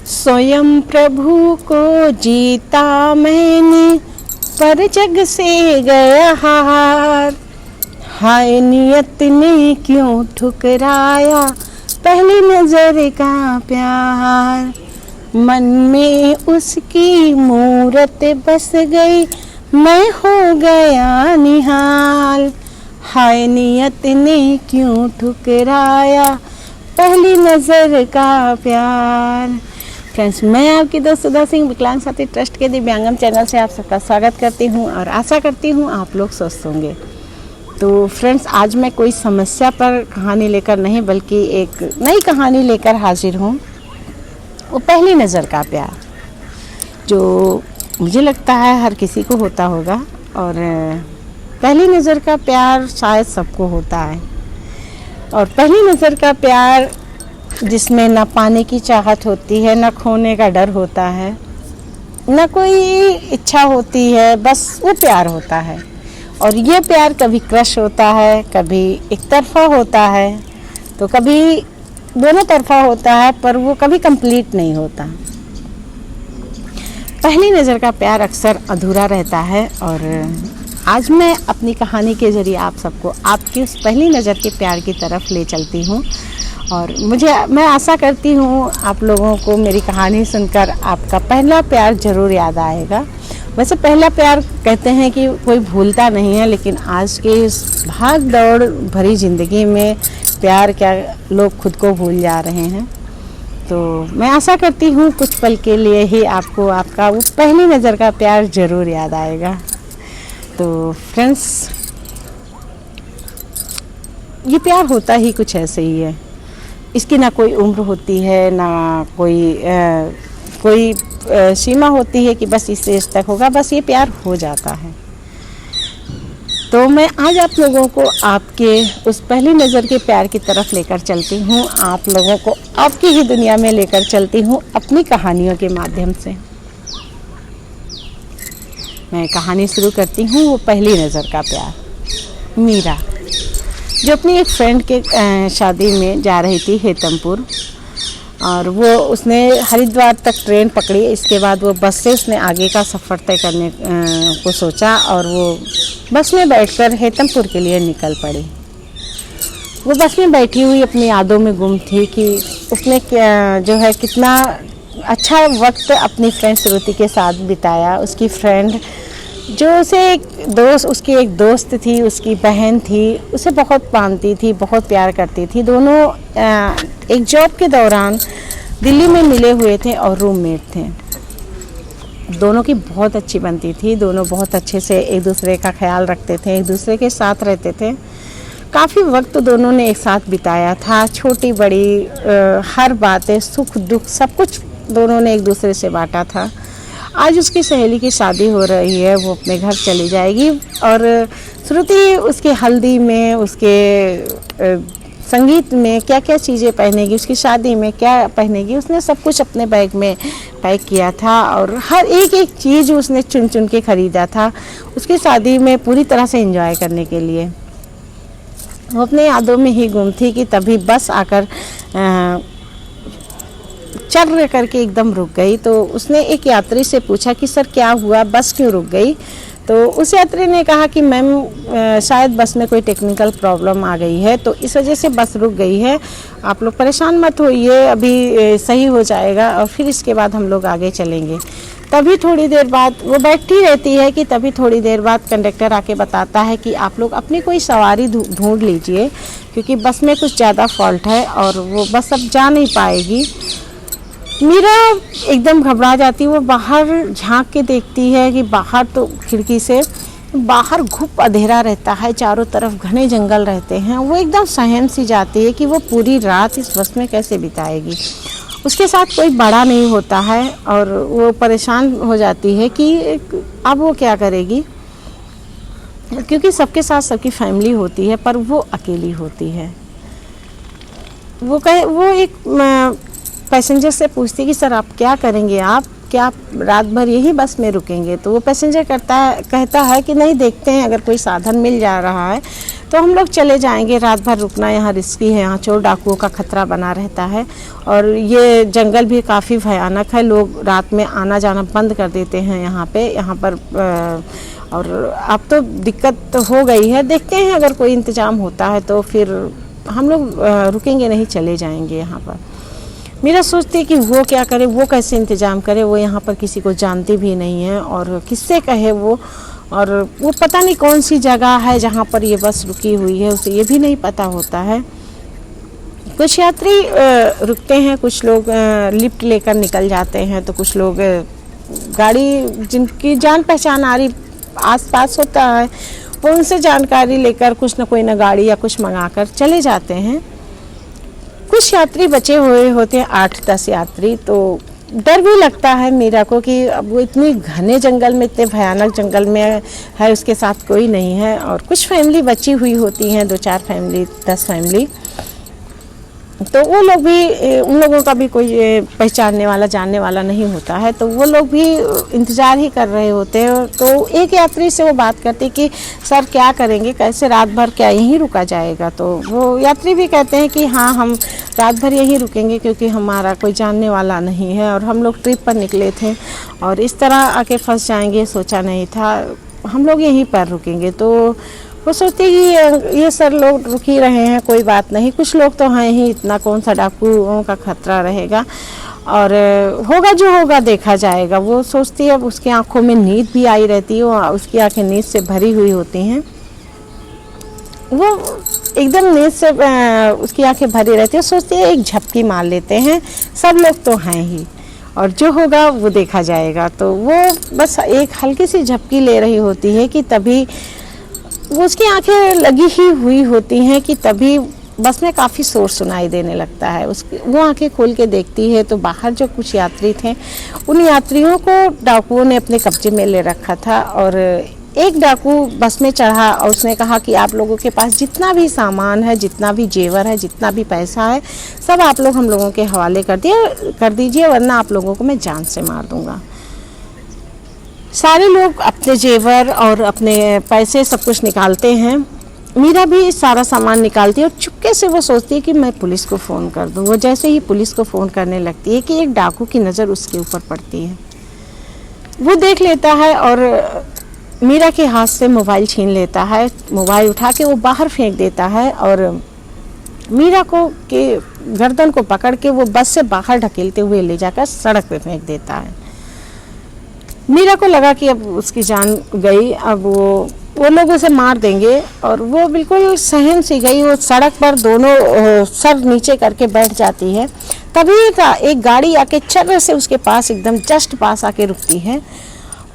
स्वयं प्रभु को जीता मैंने, पर जग से गया हार। हाय नियत ने क्यों ठुकराया, पहली नजर का प्यार। मन में उसकी मूरत बस गई, मैं हो गया निहाल। हाय नियत ने क्यों ठुकराया, पहली नज़र का प्यार। फ्रेंड्स, मैं आपकी दोस्त सुधा सिंह विकलांग साथी ट्रस्ट के दिव्यांगम चैनल से आप सबका स्वागत करती हूं और आशा करती हूं आप लोग स्वस्थ होंगे। तो फ्रेंड्स, आज मैं कोई समस्या पर कहानी लेकर नहीं बल्कि एक नई कहानी लेकर हाजिर हूं। वो पहली नज़र का प्यार, जो मुझे लगता है हर किसी को होता होगा। और पहली नज़र का प्यार शायद सबको होता है। और पहली नज़र का प्यार जिसमें ना पाने की चाहत होती है, ना खोने का डर होता है, ना कोई इच्छा होती है, बस वो प्यार होता है। और ये प्यार कभी क्रश होता है, कभी एक तरफा होता है, तो कभी दोनों तरफा होता है, पर वो कभी कंप्लीट नहीं होता। पहली नज़र का प्यार अक्सर अधूरा रहता है। और आज मैं अपनी कहानी के ज़रिए आप सबको आपकी उस पहली नज़र के प्यार की तरफ ले चलती हूँ। और मैं आशा करती हूँ आप लोगों को मेरी कहानी सुनकर आपका पहला प्यार ज़रूर याद आएगा। वैसे पहला प्यार कहते हैं कि कोई भूलता नहीं है, लेकिन आज के इस भाग दौड़ भरी ज़िंदगी में प्यार क्या, लोग खुद को भूल जा रहे हैं। तो मैं आशा करती हूँ कुछ पल के लिए ही आपको आपका वो पहली नज़र का प्यार ज़रूर याद आएगा। तो फ्रेंड्स, ये प्यार होता ही कुछ ऐसे ही है। इसकी ना कोई उम्र होती है, ना कोई सीमा होती है कि बस इस एज तक होगा, बस ये प्यार हो जाता है। तो मैं आज आप लोगों को आपके उस पहली नज़र के प्यार की तरफ लेकर चलती हूँ, आप लोगों को आपकी ही दुनिया में लेकर चलती हूँ अपनी कहानियों के माध्यम से। मैं कहानी शुरू करती हूँ वो पहली नज़र का प्यार। मीरा, जो अपनी एक फ्रेंड के शादी में जा रही थी हेतमपुर, और उसने हरिद्वार तक ट्रेन पकड़ी। इसके बाद वो बस से उसने आगे का सफ़र तय करने को सोचा और वो बस में बैठकर हेतमपुर के लिए निकल पड़ी। वो बस में बैठी हुई अपनी यादों में गुम थी कि उसने जो है कितना अच्छा वक्त अपनी फ्रेंड श्रुति के साथ बिताया। उसकी फ्रेंड जो उसकी एक दोस्त थी, उसकी बहन थी, उसे बहुत मानती थी, बहुत प्यार करती थी। दोनों एक जॉब के दौरान दिल्ली में मिले हुए थे और रूममेट थे। दोनों की बहुत अच्छी बनती थी, दोनों बहुत अच्छे से एक दूसरे का ख्याल रखते थे, एक दूसरे के साथ रहते थे। काफ़ी वक्त दोनों ने एक साथ बिताया था, छोटी बड़ी हर बातें, सुख दुख सब कुछ दोनों ने एक दूसरे से बांटा था। आज उसकी सहेली की शादी हो रही है, वो अपने घर चली जाएगी और श्रुति उसके हल्दी में, उसके संगीत में क्या क्या चीज़ें पहनेगी, उसकी शादी में क्या पहनेगी, उसने सब कुछ अपने बैग में पैक किया था और हर एक चीज़ उसने चुन चुन के ख़रीदा था उसकी शादी में पूरी तरह से एंजॉय करने के लिए। वो अपने यादों में ही गुम थी कि तभी बस आकर चल करके एकदम रुक गई। तो उसने एक यात्री से पूछा कि सर क्या हुआ, बस क्यों रुक गई? तो उस यात्री ने कहा कि मैम शायद बस में कोई टेक्निकल प्रॉब्लम आ गई है, तो इस वजह से बस रुक गई है। आप लोग परेशान मत होइए, अभी सही हो जाएगा और फिर इसके बाद हम लोग आगे चलेंगे। तभी थोड़ी देर बाद वो बैठी रहती है कि तभी थोड़ी देर बाद कंडक्टर आके बताता है कि आप लोग अपनी कोई सवारी ढूंढ लीजिए, क्योंकि बस में कुछ ज़्यादा फॉल्ट है और वो बस अब जा नहीं पाएगी। मीरा एकदम घबरा जाती है। वो बाहर झांक के देखती है कि बाहर तो खिड़की से बाहर घुप अंधेरा रहता है, चारों तरफ घने जंगल रहते हैं। वो एकदम सहम सी जाती है कि वो पूरी रात इस बस में कैसे बिताएगी। उसके साथ कोई बड़ा नहीं होता है और वो परेशान हो जाती है कि अब वो क्या करेगी, क्योंकि सबके साथ सबकी फैमिली होती है पर वो अकेली होती है। वो एक पैसेंजर से पूछती कि सर आप क्या करेंगे, आप क्या रात भर यही बस में रुकेंगे? तो वो पैसेंजर कहता है कि नहीं, देखते हैं अगर कोई साधन मिल जा रहा है तो हम लोग चले जाएंगे। रात भर रुकना यहाँ रिस्की है, यहाँ चोर डाकुओं का खतरा बना रहता है और ये जंगल भी काफ़ी भयानक है। लोग रात में आना जाना बंद कर देते हैं यहाँ पर और अब तो दिक्कत तो हो गई है। देखते हैं अगर कोई इंतज़ाम होता है तो फिर हम लोग रुकेंगे नहीं, चले जाएंगे यहाँ पर। मेरा सोचती है कि वो क्या करे, वो कैसे इंतज़ाम करे, वो यहाँ पर किसी को जानती भी नहीं है और किससे कहे वो, और वो पता नहीं कौन सी जगह है जहाँ पर ये बस रुकी हुई है, उसे ये भी नहीं पता होता है। कुछ यात्री रुकते हैं, कुछ लोग लिफ्ट लेकर निकल जाते हैं, तो कुछ लोग गाड़ी जिनकी जान पहचान आ रही आसपास होता है वो उनसे जानकारी लेकर कुछ न कोई न गाड़ी या कुछ मंगाकर चले जाते हैं। कुछ यात्री बचे हुए होते हैं, 8-10 यात्री। तो डर भी लगता है मीरा को कि अब वो इतनी घने जंगल में, इतने भयानक जंगल में है, उसके साथ कोई नहीं है और कुछ फैमिली बची हुई होती हैं, 2-4 फैमिली, 10 फैमिली। तो वो लोग भी, उन लोगों का भी कोई पहचानने वाला जानने वाला नहीं होता है, तो वो लोग भी इंतज़ार ही कर रहे होते हैं। तो एक यात्री से वो बात करते कि सर क्या करेंगे, कैसे रात भर क्या यहीं रुका जाएगा? तो वो यात्री भी कहते हैं कि हाँ, हम रात भर यहीं रुकेंगे क्योंकि हमारा कोई जानने वाला नहीं है और हम लोग ट्रिप पर निकले थे और इस तरह आके फंस जाएंगे सोचा नहीं था, हम लोग यहीं पर रुकेंगे। तो वो सोचते कि ये सर लोग रुक ही रहे हैं, कोई बात नहीं, कुछ लोग तो हैं ही, इतना कौन सा डाकुओं का खतरा रहेगा और होगा जो होगा देखा जाएगा। वो सोचती है, उसकी आंखों में नींद भी आई रहती है, उसकी आंखें नींद से भरी हुई होती हैं, वो एकदम नींद से उसकी आंखें भरी रहती है। सोचती है एक झपकी मार लेते हैं, सब लोग तो हैं ही और जो होगा वो देखा जाएगा। तो वो बस एक हल्की सी झपकी ले रही होती है कि तभी वो उसकी आंखें लगी ही हुई होती हैं कि तभी बस में काफ़ी शोर सुनाई देने लगता है। वो आंखें खोल के देखती है तो बाहर जो कुछ यात्री थे, उन यात्रियों को डाकुओं ने अपने कब्जे में ले रखा था और एक डाकू बस में चढ़ा और उसने कहा कि आप लोगों के पास जितना भी सामान है, जितना भी जेवर है, जितना भी पैसा है, सब आप लोग हम लोगों के हवाले कर दीजिए वरना आप लोगों को मैं जान से मार दूंगा। सारे लोग अपने जेवर और अपने पैसे सब कुछ निकालते हैं। मीरा भी सारा सामान निकालती है और चुपके से वो सोचती है कि मैं पुलिस को फ़ोन कर दूँ। वो जैसे ही पुलिस को फ़ोन करने लगती है कि एक डाकू की नज़र उसके ऊपर पड़ती है। वो देख लेता है और मीरा के हाथ से मोबाइल छीन लेता है। मोबाइल उठा के वो बाहर फेंक देता है और मीरा को के गर्दन को पकड़ के वो बस से बाहर ढकेलते हुए ले जाकर सड़क पे फेंक देता है। मीरा को लगा कि अब उसकी जान गई, अब वो लोग उसे मार देंगे और वो बिल्कुल सहम सी गई। वो सड़क पर दोनों सर नीचे करके बैठ जाती है। तभी एक गाड़ी आके चर्र से उसके पास एकदम जस्ट पास आके रुकती है।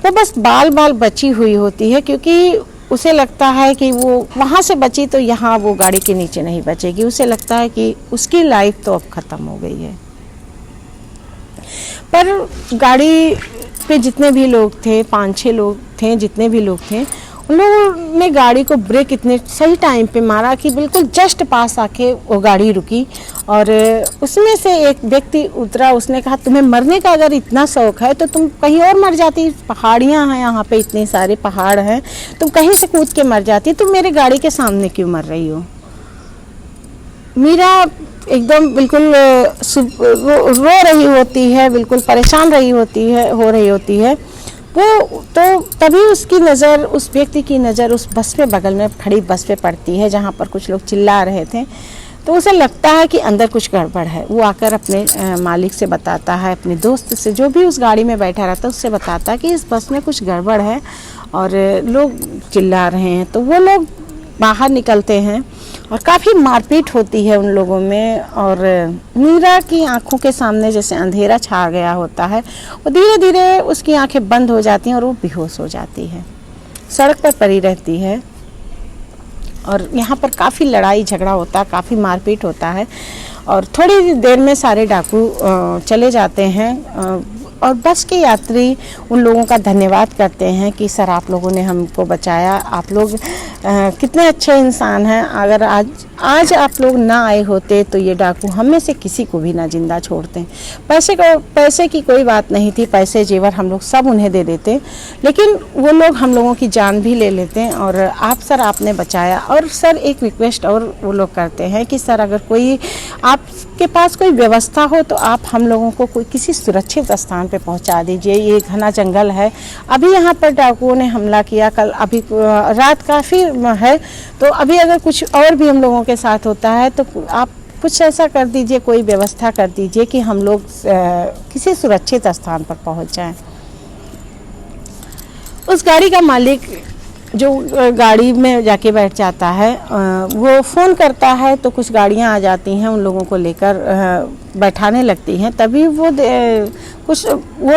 वो बस बाल बाल बची हुई होती है क्योंकि उसे लगता है कि वो वहाँ से बची तो यहाँ वो गाड़ी के नीचे नहीं बचेगी। उसे लगता है कि उसकी लाइफ तो अब ख़त्म हो गई है। पर गाड़ी पे जितने भी लोग थे, 5-6 लोग थे, जितने भी लोग थे, उन लोगों ने गाड़ी को ब्रेक इतने सही टाइम पे मारा कि बिल्कुल जस्ट पास आके वो गाड़ी रुकी और उसमें से एक व्यक्ति उतरा। उसने कहा तुम्हें मरने का अगर इतना शौक है तो तुम कहीं और मर जाती, पहाड़ियाँ हैं यहाँ पे, इतने सारे पहाड़ हैं, तुम कहीं से कूद के मर जाती, तुम मेरे गाड़ी के सामने क्यों मर रही हो? मीरा एकदम बिल्कुल रो रही होती है, बिल्कुल परेशान हो रही होती है। वो तो तभी उसकी नज़र, उस व्यक्ति की नज़र उस बस पे, बगल में खड़ी बस पे पड़ती है जहाँ पर कुछ लोग चिल्ला रहे थे। तो उसे लगता है कि अंदर कुछ गड़बड़ है। वो आकर अपने मालिक से बताता है, अपने दोस्त से जो भी उस गाड़ी में बैठा रहता है उससे बताता है कि इस बस में कुछ गड़बड़ है और लोग चिल्ला रहे हैं। तो वो लोग बाहर निकलते हैं और काफ़ी मारपीट होती है उन लोगों में और मीरा की आंखों के सामने जैसे अंधेरा छा गया होता है। वो धीरे धीरे उसकी आंखें बंद हो जाती हैं और वो बेहोश हो जाती है, सड़क पर पड़ी रहती है। और यहाँ पर काफ़ी लड़ाई झगड़ा होता है, काफ़ी मारपीट होता है और थोड़ी देर में सारे डाकू चले जाते हैं। और बस के यात्री उन लोगों का धन्यवाद करते हैं कि सर आप लोगों ने हमको बचाया, आप लोग कितने अच्छे इंसान हैं। अगर आज आप लोग ना आए होते तो ये डाकू हम में से किसी को भी ना जिंदा छोड़ते। पैसे की कोई बात नहीं थी, पैसे जेवर हम लोग सब उन्हें दे देते, लेकिन वो लोग हम लोगों की जान भी ले लेते। और आप सर आपने बचाया। और सर एक रिक्वेस्ट और वो लोग करते हैं कि सर अगर कोई आपके पास कोई व्यवस्था हो तो आप हम लोगों को कोई किसी सुरक्षित स्थान पे पहुंचा दीजिए। ये घना जंगल है, अभी यहाँ पर डाकुओं ने हमला किया, कल अभी रात काफ़ी है, तो अभी अगर कुछ और भी हम लोगों के साथ होता है तो आप कुछ ऐसा कर दीजिए, कोई व्यवस्था कर दीजिए कि हम लोग किसी सुरक्षित स्थान पर पहुंच जाएं। उस गाड़ी का मालिक जो गाड़ी में जाके बैठ जाता है वो फ़ोन करता है तो कुछ गाड़ियां आ जाती हैं, उन लोगों को लेकर बैठाने लगती हैं। तभी कुछ वो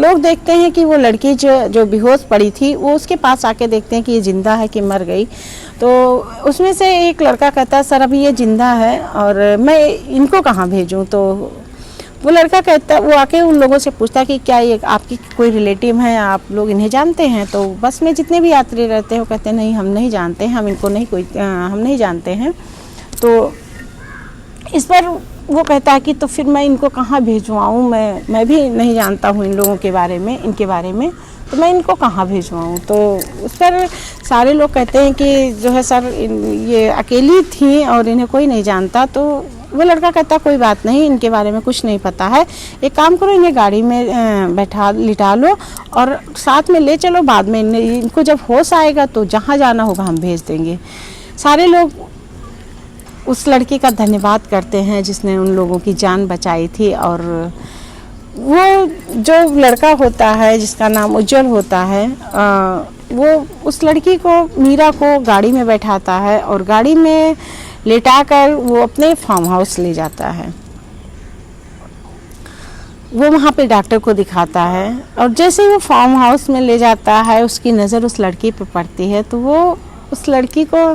लोग देखते हैं कि वो लड़की जो बेहोश पड़ी थी वो उसके पास आके देखते हैं कि ये ज़िंदा है कि मर गई। तो उसमें से एक लड़का कहता है सर अभी ये ज़िंदा है और मैं इनको कहाँ भेजूँ। तो वो लड़का कहता, वो आके उन लोगों से पूछता कि क्या ये आपकी कोई रिलेटिव है, आप लोग इन्हें जानते हैं। तो बस में जितने भी यात्री रहते हैं वो कहते हैं नहीं हम नहीं जानते हैं, हम इनको नहीं हम नहीं जानते हैं। तो इस पर वो कहता है कि तो फिर मैं इनको कहाँ भिजवाऊँ, मैं भी नहीं जानता हूँ इन लोगों के बारे में, इनके बारे में, तो मैं इनको कहाँ भिजवाऊँ। तो उस पर सारे लोग कहते हैं कि जो है सर ये अकेली थी और इन्हें कोई नहीं जानता। तो वो लड़का कहता कोई बात नहीं, इनके बारे में कुछ नहीं पता है, एक काम करो इन्हें गाड़ी में लिटा लो और साथ में ले चलो, बाद में इनको जब होश आएगा तो जहाँ जाना होगा हम भेज देंगे। सारे लोग उस लड़की का धन्यवाद करते हैं जिसने उन लोगों की जान बचाई थी। और वो जो लड़का होता है जिसका नाम उज्जवल होता है वो उस लड़की को, मीरा को गाड़ी में बैठाता है और गाड़ी में लेटाकर वो अपने फार्म हाउस ले जाता है। वो वहाँ पे डॉक्टर को दिखाता है और जैसे ही वो फार्म हाउस में ले जाता है उसकी नज़र उस लड़की पर पड़ती है तो वो उस लड़की को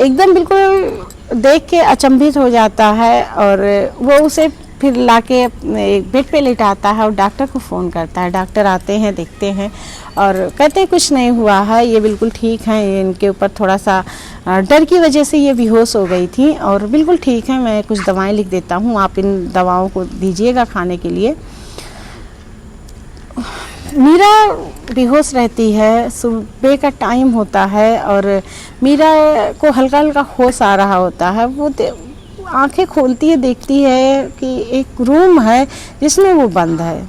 एकदम बिल्कुल देख के अचंभित हो जाता है और वो उसे फिर लाके बेड पे लेटाता है और डॉक्टर को फ़ोन करता है। डॉक्टर आते हैं, देखते हैं और कहते हैं कुछ नहीं हुआ है, ये बिल्कुल ठीक है, इनके ऊपर थोड़ा सा डर की वजह से ये बेहोश हो गई थी और बिल्कुल ठीक है, मैं कुछ दवाएं लिख देता हूँ, आप इन दवाओं को दीजिएगा खाने के लिए। मीरा बेहोश रहती है, सुबह का टाइम होता है और मीरा को हल्का हल्का होश आ रहा होता है। वो आंखें खोलती है, देखती है कि एक रूम है जिसमें वो बंद है।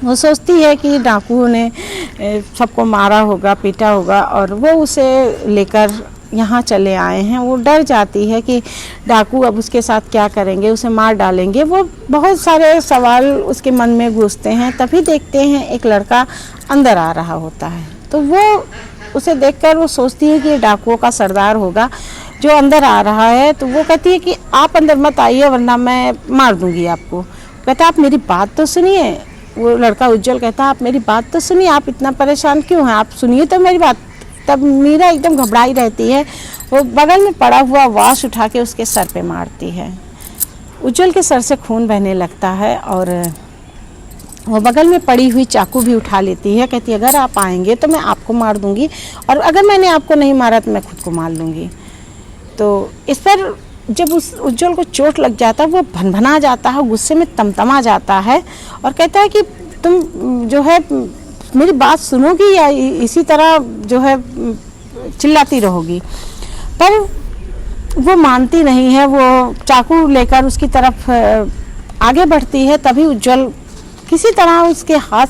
वो सोचती है कि डाकुओं ने सबको मारा होगा, पीटा होगा और वो उसे लेकर यहाँ चले आए हैं। वो डर जाती है कि डाकू अब उसके साथ क्या करेंगे, उसे मार डालेंगे। वो बहुत सारे सवाल उसके मन में घुसते हैं। तभी देखते हैं एक लड़का अंदर आ रहा होता है तो वो उसे देखकर वो सोचती है कि ये डाकुओं का सरदार होगा जो अंदर आ रहा है। तो वो कहती है कि आप अंदर मत आइए वरना मैं मार दूंगी आपको। कहता आप मेरी बात तो सुनिए। वो लड़का उज्जवल कहता आप मेरी बात तो सुनिए, आप इतना परेशान क्यों हैं, आप सुनिए तो मेरी बात। तब मीरा एकदम घबराई रहती है, वो बगल में पड़ा हुआ वाश उठा के उसके सर पे मारती है। उज्जवल के सर से खून बहने लगता है और वो बगल में पड़ी हुई चाकू भी उठा लेती है। कहती है अगर आप आएंगे तो मैं आपको मार दूंगी और अगर मैंने आपको नहीं मारा तो मैं खुद को मार लूँगी। तो इस पर जब उस उज्जवल को चोट लग जाता है वो भनभना जाता है, गुस्से में तमतमा जाता है और कहता है कि तुम जो है मेरी बात सुनोगी या इसी तरह जो है चिल्लाती रहोगी। पर वो मानती नहीं है, वो चाकू लेकर उसकी तरफ आगे बढ़ती है। तभी उज्जवल किसी तरह उसके हाथ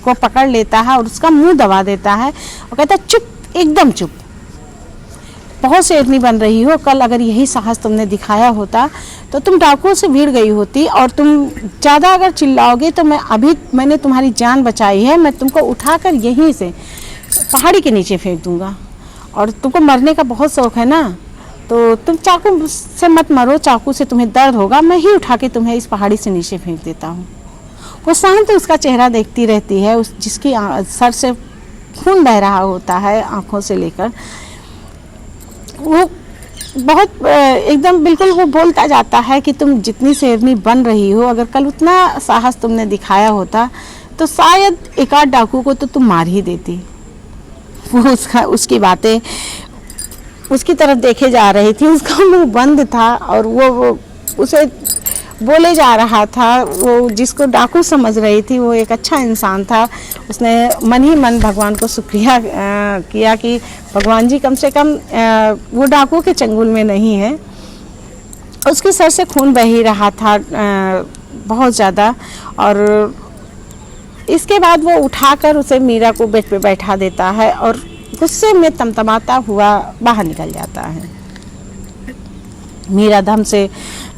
को पकड़ लेता है और उसका मुंह दबा देता है और कहता है चुप, एकदम चुप, बहुत शेरनी बन रही हो। कल अगर यही साहस तुमने दिखाया होता तो तुम डाकुओं से भिड़ गई होती और तुम ज़्यादा अगर चिल्लाओगे तो मैंने तुम्हारी जान बचाई है, मैं तुमको उठाकर यहीं से पहाड़ी के नीचे फेंक दूंगा और तुमको मरने का बहुत शौक है ना, तो तुम चाकू से मत मरो, चाकू से तुम्हें दर्द होगा, मैं ही उठा के तुम्हें इस पहाड़ी से नीचे फेंक देता हूँ। वो शांत उसका चेहरा देखती रहती है, जिसकी सर से खून बह रहा होता है आँखों से लेकर। वो बहुत एकदम बिल्कुल वो बोलता जाता है कि तुम जितनी शेरनी बन रही हो, अगर कल उतना साहस तुमने दिखाया होता तो शायद एक आध डाकू को तो तुम मार ही देती। वो उसकी बातें उसकी तरफ देखे जा रही थी, उसका मुंह बंद था और वो उसे बोले जा रहा था। वो जिसको डाकू समझ रही थी वो एक अच्छा इंसान था। उसने मन ही मन भगवान को शुक्रिया किया कि भगवान जी कम से कम वो डाकू के चंगुल में नहीं है। उसके सर से खून बह ही रहा था बहुत ज़्यादा। और इसके बाद वो उठाकर उसे मीरा को बेड पे बैठा देता है और गुस्से में तमतमाता हुआ बाहर निकल जाता है। मीरा धम से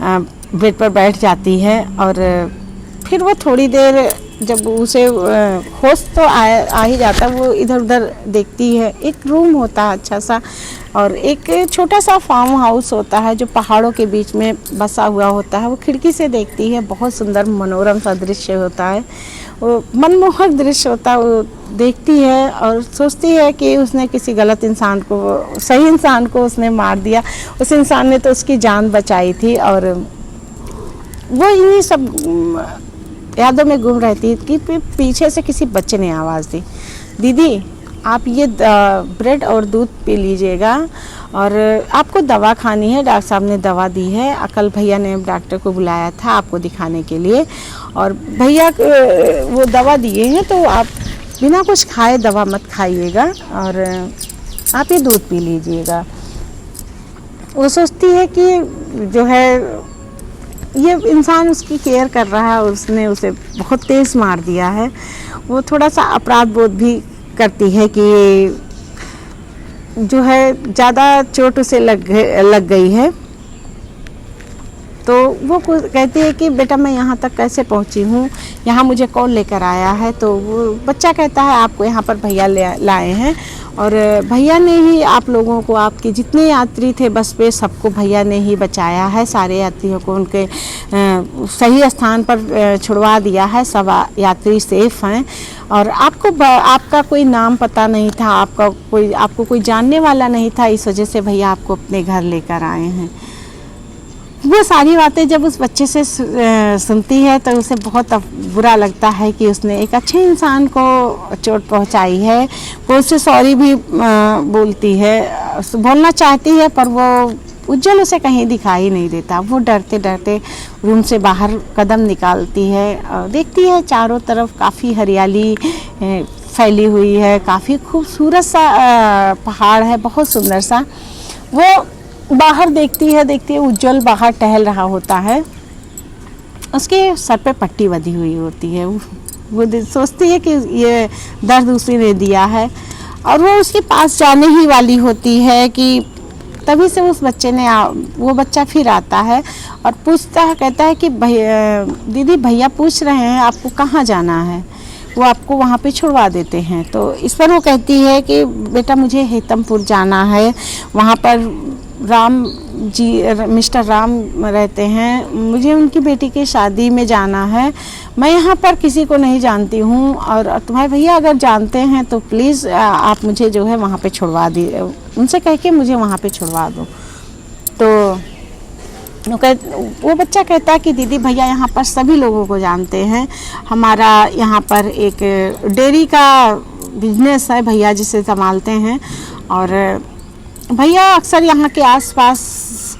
बेड पर बैठ जाती है और फिर वो थोड़ी देर जब उसे होश तो आ ही जाता, वो इधर उधर देखती है। एक रूम होता है अच्छा सा और एक छोटा सा फार्म हाउस होता है जो पहाड़ों के बीच में बसा हुआ होता है। वो खिड़की से देखती है, बहुत सुंदर मनोरम सा दृश्य होता है, वो मनमोहक दृश्य होता है। वो देखती है और सोचती है कि उसने किसी गलत इंसान को, सही इंसान को उसने मार दिया। उस इंसान ने तो उसकी जान बचाई थी। और वो इन्हीं सब यादों में गुम रहती है कि पीछे से किसी बच्चे ने आवाज़ दी, दीदी आप ये ब्रेड और दूध पी लीजिएगा और आपको दवा खानी है, डॉक्टर साहब ने दवा दी है। कल भैया ने डॉक्टर को बुलाया था आपको दिखाने के लिए और भैया वो दवा दिए हैं, तो आप बिना कुछ खाए दवा मत खाइएगा और आप ये दूध पी लीजिएगा। वो सोचती है कि जो है ये इंसान उसकी केयर कर रहा है, उसने उसे बहुत तेज़ मार दिया है। वो थोड़ा सा अपराध बोध भी करती है कि जो है ज़्यादा चोट उसे लग गई है। तो वो कहती है कि बेटा मैं यहाँ तक कैसे पहुँची हूँ, यहाँ मुझे कौन लेकर आया है। तो वो बच्चा कहता है आपको यहाँ पर भैया लाए हैं और भैया ने ही आप लोगों को, आपके जितने यात्री थे बस पे सबको भैया ने ही बचाया है। सारे यात्रियों को उनके सही स्थान पर छुड़वा दिया है, सब यात्री सेफ हैं। और आपका कोई नाम पता नहीं था, आपको कोई जानने वाला नहीं था, इस वजह से भैया आपको अपने घर लेकर आए हैं। वो सारी बातें जब उस बच्चे से सुनती है तो उसे बहुत बुरा लगता है कि उसने एक अच्छे इंसान को चोट पहुंचाई है। वो उससे सॉरी भी बोलती है, बोलना चाहती है, पर वो उज्जवल उसे कहीं दिखाई नहीं देता। वो डरते डरते रूम से बाहर कदम निकालती है, देखती है चारों तरफ काफ़ी हरियाली फैली हुई है, काफ़ी खूबसूरत सा पहाड़ है, बहुत सुंदर सा। वो बाहर देखती है उज्जवल बाहर टहल रहा होता है, उसके सर पे पट्टी बंधी हुई होती है। वो सोचती है कि ये दर्द उसी ने दिया है और वो उसके पास जाने ही वाली होती है कि तभी से उस बच्चे ने वो बच्चा फिर आता है और पूछता है, कहता है कि दीदी भैया पूछ रहे हैं आपको कहाँ जाना है, वो आपको वहाँ पे छुड़वा देते हैं। तो इस पर वो कहती है कि बेटा मुझे हेतमपुर जाना है, वहाँ पर राम जी मिस्टर राम रहते हैं, मुझे उनकी बेटी की शादी में जाना है। मैं यहाँ पर किसी को नहीं जानती हूँ और तुम्हारे भैया अगर जानते हैं तो प्लीज़ आप मुझे जो है वहाँ पे छुड़वा दी, उनसे कह के मुझे वहाँ पे छुड़वा दो। तो वो बच्चा कहता है कि दीदी भैया यहाँ पर सभी लोगों को जानते हैं, हमारा यहाँ पर एक डेयरी का बिजनेस है, भैया जिसे संभालते हैं और भैया अक्सर यहाँ के आसपास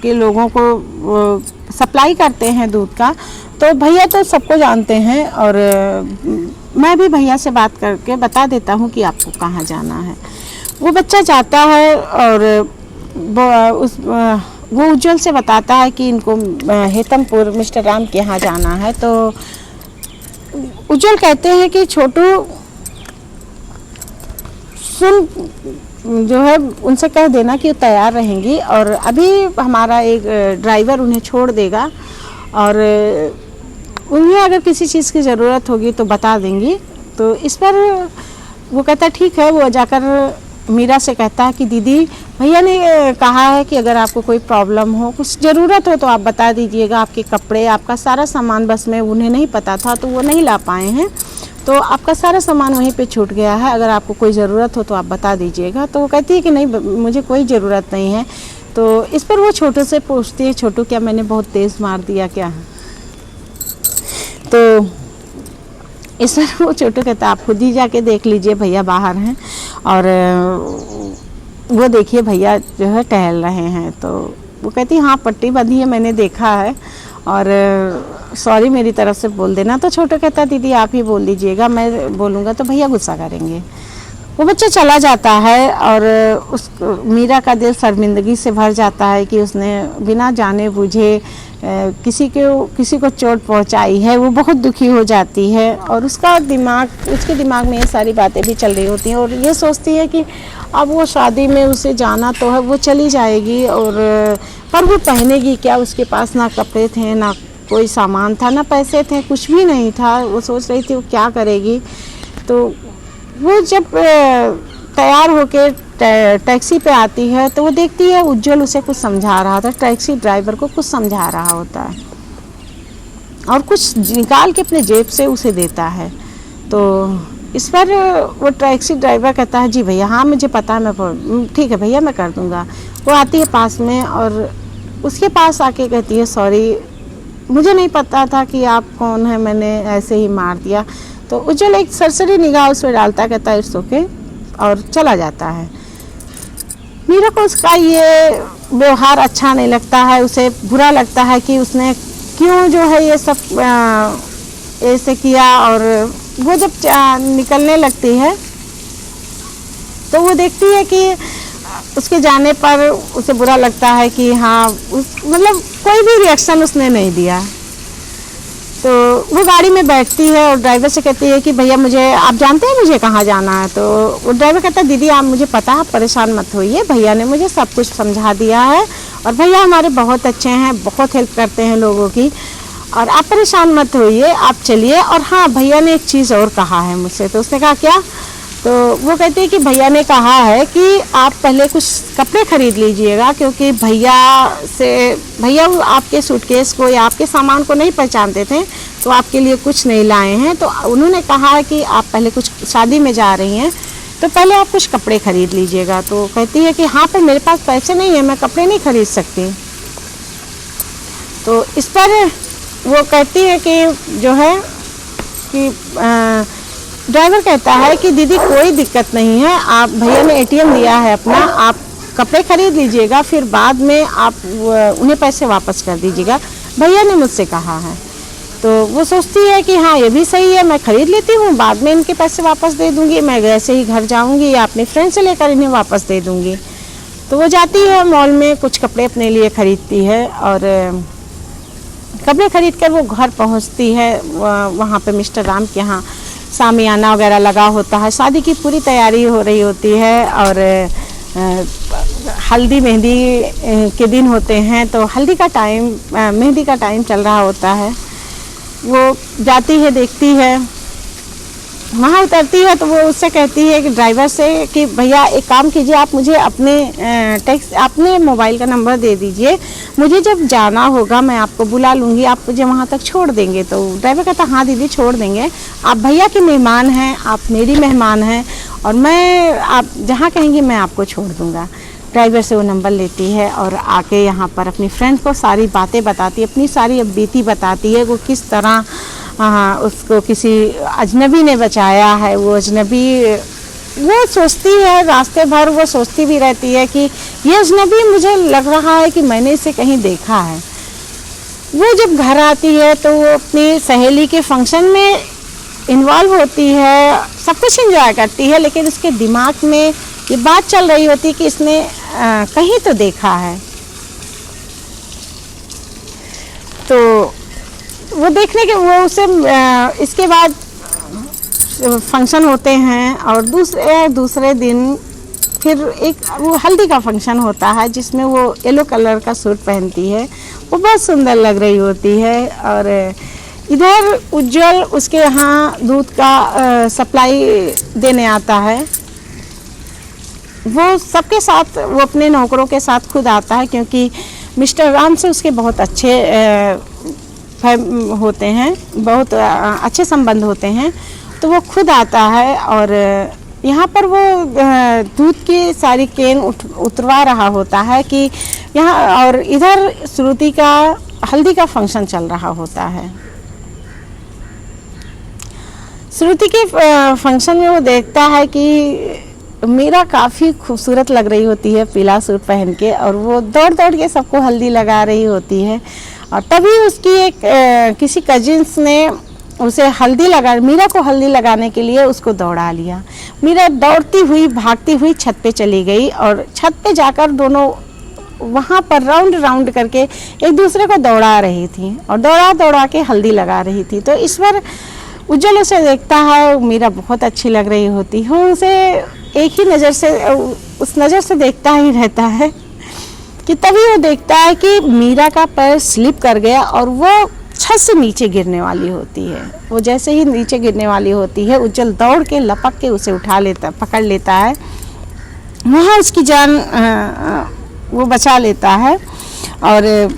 के लोगों को सप्लाई करते हैं दूध का। तो भैया तो सबको जानते हैं और मैं भी भैया से बात करके बता देता हूँ कि आपको कहाँ जाना है। वो बच्चा जाता है और वो उज्जवल से बताता है कि इनको हेतमपुर मिस्टर राम के यहाँ जाना है। तो उज्जवल कहते हैं कि छोटू सुन, जो है उनसे कह देना कि वो तैयार रहेंगी और अभी हमारा एक ड्राइवर उन्हें छोड़ देगा और उन्हें अगर किसी चीज़ की ज़रूरत होगी तो बता देंगी। तो इस पर वो कहता ठीक है। वो जाकर मीरा से कहता है कि दीदी भैया ने कहा है कि अगर आपको कोई प्रॉब्लम हो, कुछ ज़रूरत हो तो आप बता दीजिएगा, आपके कपड़े, आपका सारा सामान, बस में उन्हें नहीं पता था तो वो नहीं ला पाए हैं, तो आपका सारा सामान वहीं पे छूट गया है, अगर आपको कोई ज़रूरत हो तो आप बता दीजिएगा। तो वो कहती है कि नहीं मुझे कोई ज़रूरत नहीं है, तो इस पर वो छोटू से पूछती है, छोटू क्या मैंने बहुत तेज़ मार दिया क्या? तो इस पर वो छोटू कहता आप खुद ही जाके देख लीजिए, भैया बाहर हैं और वो देखिए भैया जो है टहल रहे हैं। तो वो कहती हाँ पट्टी बंधी है, मैंने देखा है और सॉरी मेरी तरफ से बोल देना। तो छोटू कहता दीदी आप ही बोल दीजिएगा, मैं बोलूँगा तो भैया गुस्सा करेंगे। वो बच्चा चला जाता है और उस मीरा का दिल शर्मिंदगी से भर जाता है कि उसने बिना जाने बूझे किसी को चोट पहुंचाई है। वो बहुत दुखी हो जाती है और उसके दिमाग में ये सारी बातें भी चल रही होती हैं और ये सोचती है कि अब वो शादी में उसे जाना तो है, वो चली जाएगी और पर वो पहनेगी क्या? उसके पास ना कपड़े थे, ना कोई सामान था, ना पैसे थे, कुछ भी नहीं था। वो सोच रही थी वो क्या करेगी। तो वो जब तैयार होके टैक्सी पे आती है तो वो देखती है उज्जवल उसे कुछ समझा रहा था, टैक्सी ड्राइवर को कुछ समझा रहा होता है और कुछ निकाल के अपने जेब से उसे देता है। तो इस पर वो टैक्सी ड्राइवर कहता है जी भैया हाँ मुझे पता है, मैं ठीक है भैया मैं कर दूँगा। वो आती है पास में और उसके पास आके कहती है सॉरी मुझे नहीं पता था कि आप कौन है, मैंने ऐसे ही मार दिया। तो उज्जवल एक सरसरी निगाह उस पर डालता, कहता है इट्स ओके और चला जाता है। मीरा को उसका ये व्यवहार अच्छा नहीं लगता है, उसे बुरा लगता है कि उसने क्यों जो है ये सब ऐसे किया। और वो जब निकलने लगती है तो वो देखती है कि उसके जाने पर उसे बुरा लगता है कि हाँ मतलब कोई भी रिएक्शन उसने नहीं दिया। तो वो गाड़ी में बैठती है और ड्राइवर से कहती है कि भैया मुझे आप जानते हैं मुझे कहाँ जाना है? तो वो ड्राइवर कहता है दीदी आप मुझे पता है, परेशान मत होइए, भैया ने मुझे सब कुछ समझा दिया है और भैया हमारे बहुत अच्छे हैं, बहुत हेल्प करते हैं लोगों की और आप परेशान मत होइए, आप चलिए। और हाँ भैया ने एक चीज़ और कहा है मुझसे। तो उसने कहा क्या? तो वो कहती है कि भैया ने कहा है कि आप पहले कुछ कपड़े खरीद लीजिएगा क्योंकि भैया आपके सूटकेस को या आपके सामान को नहीं पहचानते थे तो आपके लिए कुछ नहीं लाए हैं। तो उन्होंने कहा है कि आप पहले कुछ शादी में जा रही हैं तो पहले आप कुछ कपड़े खरीद लीजिएगा। तो कहती है कि हाँ पर मेरे पास पैसे नहीं है, मैं कपड़े नहीं खरीद सकती। तो इस पर वो कहती है कि जो है कि ड्राइवर कहता है कि दीदी कोई दिक्कत नहीं है, आप भैया ने एटीएम दिया है अपना, आप कपड़े खरीद लीजिएगा फिर बाद में आप उन्हें पैसे वापस कर दीजिएगा, भैया ने मुझसे कहा है। तो वो सोचती है कि हाँ ये भी सही है, मैं ख़रीद लेती हूँ, बाद में इनके पैसे वापस दे दूँगी, मैं वैसे ही घर जाऊँगी या अपने फ्रेंड से लेकर इन्हें वापस दे दूँगी। तो वो जाती है मॉल में, कुछ कपड़े अपने लिए ख़रीदती है और कपड़े ख़रीद कर वो घर पहुँचती है। वहाँ पे मिस्टर राम के यहाँ सामियाना वगैरह लगा होता है, शादी की पूरी तैयारी हो रही होती है और हल्दी मेहंदी के दिन होते हैं तो मेहंदी का टाइम चल रहा होता है। वो जाती है, देखती है, वहाँ उतरती है तो वो उससे कहती है कि ड्राइवर से कि भैया एक काम कीजिए, आप मुझे अपने मोबाइल का नंबर दे दीजिए, मुझे जब जाना होगा मैं आपको बुला लूँगी, आप मुझे वहाँ तक छोड़ देंगे। तो ड्राइवर कहता हाँ दीदी छोड़ देंगे, आप भैया के मेहमान हैं, आप मेरी मेहमान हैं और मैं आप जहाँ कहेंगी मैं आपको छोड़ दूँगा। ड्राइवर से वो नंबर लेती है और आके यहाँ पर अपनी फ्रेंड को सारी बातें बताती है, अपनी सारी बीती बताती है, वो किस तरह उसको किसी अजनबी ने बचाया है। वो अजनबी वो सोचती है, रास्ते भर वो सोचती भी रहती है कि ये अजनबी मुझे लग रहा है कि मैंने इसे कहीं देखा है। वो जब घर आती है तो वो अपनी सहेली के फंक्शन में इन्वॉल्व होती है, सब कुछ एंजॉय करती है, लेकिन उसके दिमाग में ये बात चल रही होती कि इसने कहीं तो देखा है। तो वो देखने के वो उसे इसके बाद फंक्शन होते हैं और दूसरे दिन फिर एक वो हल्दी का फंक्शन होता है जिसमें वो येलो कलर का सूट पहनती है, वो बहुत सुंदर लग रही होती है। और इधर उज्जवल उसके यहाँ दूध का सप्लाई देने आता है। वो सबके साथ, वो अपने नौकरों के साथ खुद आता है क्योंकि मिस्टर राम से उसके बहुत अच्छे अच्छे संबंध होते हैं। तो वो खुद आता है और यहाँ पर वो दूध की सारी केन उतरवा रहा होता है कि यहाँ, और इधर श्रुति का हल्दी का फंक्शन चल रहा होता है। श्रुति के फंक्शन में वो देखता है कि मीरा काफ़ी खूबसूरत लग रही होती है पीला सूट पहन के, और वो दौड़ दौड़ के सबको हल्दी लगा रही होती है। और तभी उसकी एक किसी कजिन्स ने उसे मीरा को हल्दी लगाने के लिए उसको दौड़ा लिया। मीरा दौड़ती हुई भागती हुई छत पे चली गई, और छत पे जाकर दोनों वहाँ पर राउंड राउंड करके एक दूसरे को दौड़ा रही थी और दौड़ा दौड़ा के हल्दी लगा रही थी। तो ईश्वर उज्जवल उसे देखता है, मीरा बहुत अच्छी लग रही होती है, उसे एक ही नज़र से, उस नज़र से देखता ही रहता है कि तभी वो देखता है कि मीरा का पैर स्लिप कर गया और वो छत से नीचे गिरने वाली होती है। वो जैसे ही नीचे गिरने वाली होती है, उज्जवल दौड़ के लपक के उसे पकड़ लेता है, वहाँ उसकी जान वो बचा लेता है। और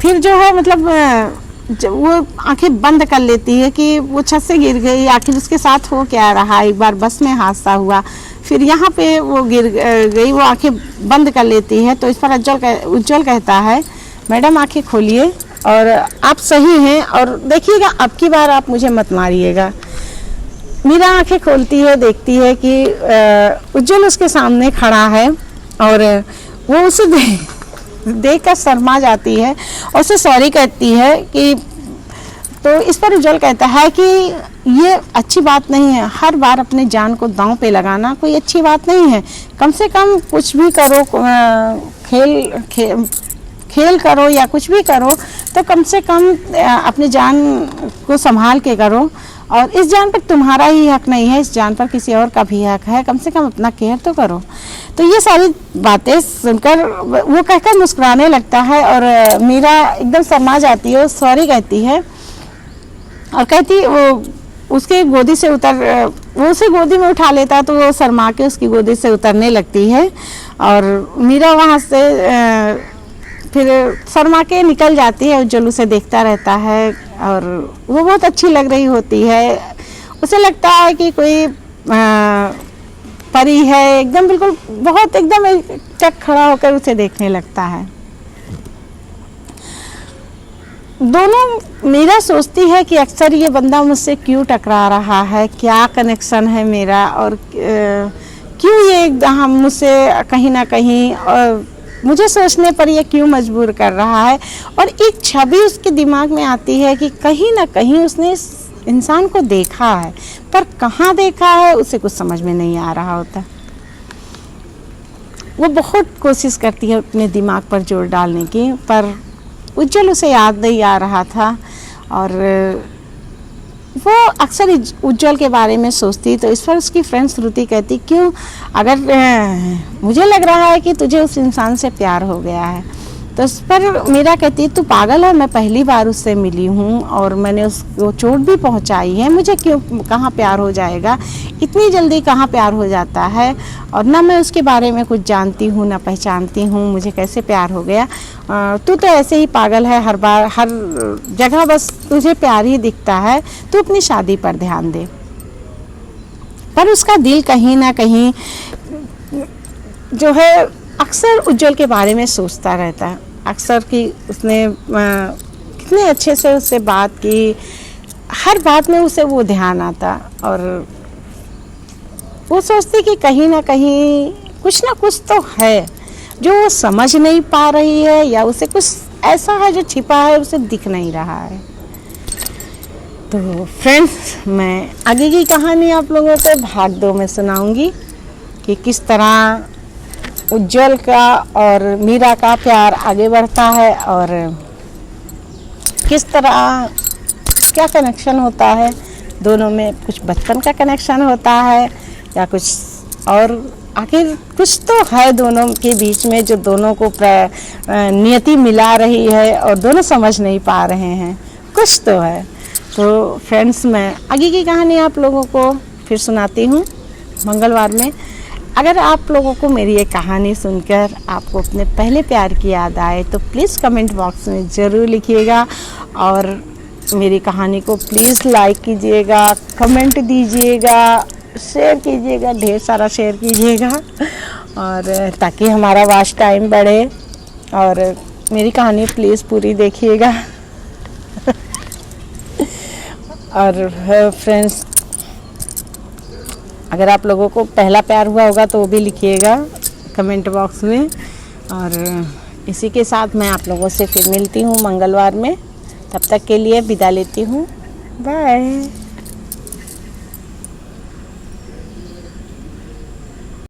फिर जो है मतलब जब वो आंखें बंद कर लेती है कि वो छत से गिर गई, आखिर उसके साथ हो क्या रहा। एक बार बस में हादसा हुआ, फिर यहाँ पे वो गिर गई, वो आंखें बंद कर लेती है। तो इस पर उज्जवल कहता है, मैडम आंखें खोलिए और आप सही हैं, और देखिएगा अब की बार आप मुझे मत मारिएगा। मीरा आंखें खोलती है, देखती है कि उज्जवल उसके सामने खड़ा है, और वो उसे देखकर शर्मा जाती है और उसे सॉरी कहती है कि, तो इस पर उज्जवल कहता है कि ये अच्छी बात नहीं है, हर बार अपने जान को दांव पे लगाना कोई अच्छी बात नहीं है। कम से कम कुछ भी करो, खेल करो या कुछ भी करो, तो कम से कम अपनी जान को संभाल के करो, और इस जान पर तुम्हारा ही हक नहीं है, इस जान पर किसी और का भी हक है, कम से कम अपना केयर तो करो। तो ये सारी बातें सुनकर वो कहकर मुस्कुराने लगता है, और मीरा एकदम शर्मा जाती है, सॉरी कहती है और कहती वो उसके गोदी से वो उसे गोदी में उठा लेता है, तो वो शर्मा के उसकी गोदी से उतरने लगती है, और मीरा वहाँ से फिर शर्मा के निकल जाती है। उज्जवल उसे देखता रहता है, और वो बहुत अच्छी लग रही होती है, उसे लगता है कि कोई परी है, एकदम बिल्कुल बहुत एकदम चक खड़ा होकर उसे देखने लगता है। दोनों मीरा सोचती है कि अक्सर ये बंदा मुझसे क्यों टकरा रहा है, क्या कनेक्शन है मेरा, और क्यों ये हम मुझसे कहीं ना कहीं, और मुझे सोचने पर ये क्यों मजबूर कर रहा है। और एक छवि उसके दिमाग में आती है कि कहीं ना कहीं उसने इस इंसान को देखा है, पर कहाँ देखा है उसे कुछ समझ में नहीं आ रहा होता। वो बहुत कोशिश करती है अपने दिमाग पर जोर डालने की, पर उज्जवल उसे याद नहीं आ रहा था, और वो अक्सर उज्जवल के बारे में सोचती। तो इस पर उसकी फ्रेंड श्रुति कहती, क्यों, अगर मुझे लग रहा है कि तुझे उस इंसान से प्यार हो गया है। तो इस पर मीरा कहती, तू पागल है, मैं पहली बार उससे मिली हूँ और मैंने उसको चोट भी पहुँचाई है, मुझे क्यों, कहाँ प्यार हो जाएगा, इतनी जल्दी कहाँ प्यार हो जाता है, और ना मैं उसके बारे में कुछ जानती हूँ ना पहचानती हूँ, मुझे कैसे प्यार हो गया। तू तो ऐसे ही पागल है, हर बार हर जगह बस तुझे प्यार ही दिखता है, तू अपनी शादी पर ध्यान दे। पर उसका दिल कहीं ना कहीं जो है अक्सर उज्जवल के बारे में सोचता रहता है, अक्सर कि उसने कितने अच्छे से उससे बात की, हर बात में उसे वो ध्यान आता, और वो सोचती कि कहीं ना कहीं कुछ ना कुछ तो है जो वो समझ नहीं पा रही है, या उसे कुछ ऐसा है जो छिपा है, उसे दिख नहीं रहा है। तो फ्रेंड्स, मैं आगे की कहानी आप लोगों को भाग 2 में सुनाऊंगी कि किस तरह उज्जवल का और मीरा का प्यार आगे बढ़ता है, और किस तरह क्या कनेक्शन होता है दोनों में, कुछ बचपन का कनेक्शन होता है या कुछ और, आखिर कुछ तो है दोनों के बीच में जो दोनों को नियति मिला रही है और दोनों समझ नहीं पा रहे हैं, कुछ तो है। तो फ्रेंड्स, मैं आगे की कहानी आप लोगों को फिर सुनाती हूँ मंगलवार में। अगर आप लोगों को मेरी ये कहानी सुनकर आपको अपने पहले प्यार की याद आए तो प्लीज़ कमेंट बॉक्स में ज़रूर लिखिएगा, और मेरी कहानी को प्लीज़ लाइक कीजिएगा, कमेंट दीजिएगा, शेयर कीजिएगा, ढेर सारा शेयर कीजिएगा, और ताकि हमारा वॉच टाइम बढ़े। और मेरी कहानी प्लीज़ पूरी देखिएगा। और फ्रेंड्स, अगर आप लोगों को पहला प्यार हुआ होगा तो वो भी लिखिएगा कमेंट बॉक्स में। और इसी के साथ मैं आप लोगों से फिर मिलती हूँ मंगलवार में। तब तक के लिए विदा लेती हूँ। बाय।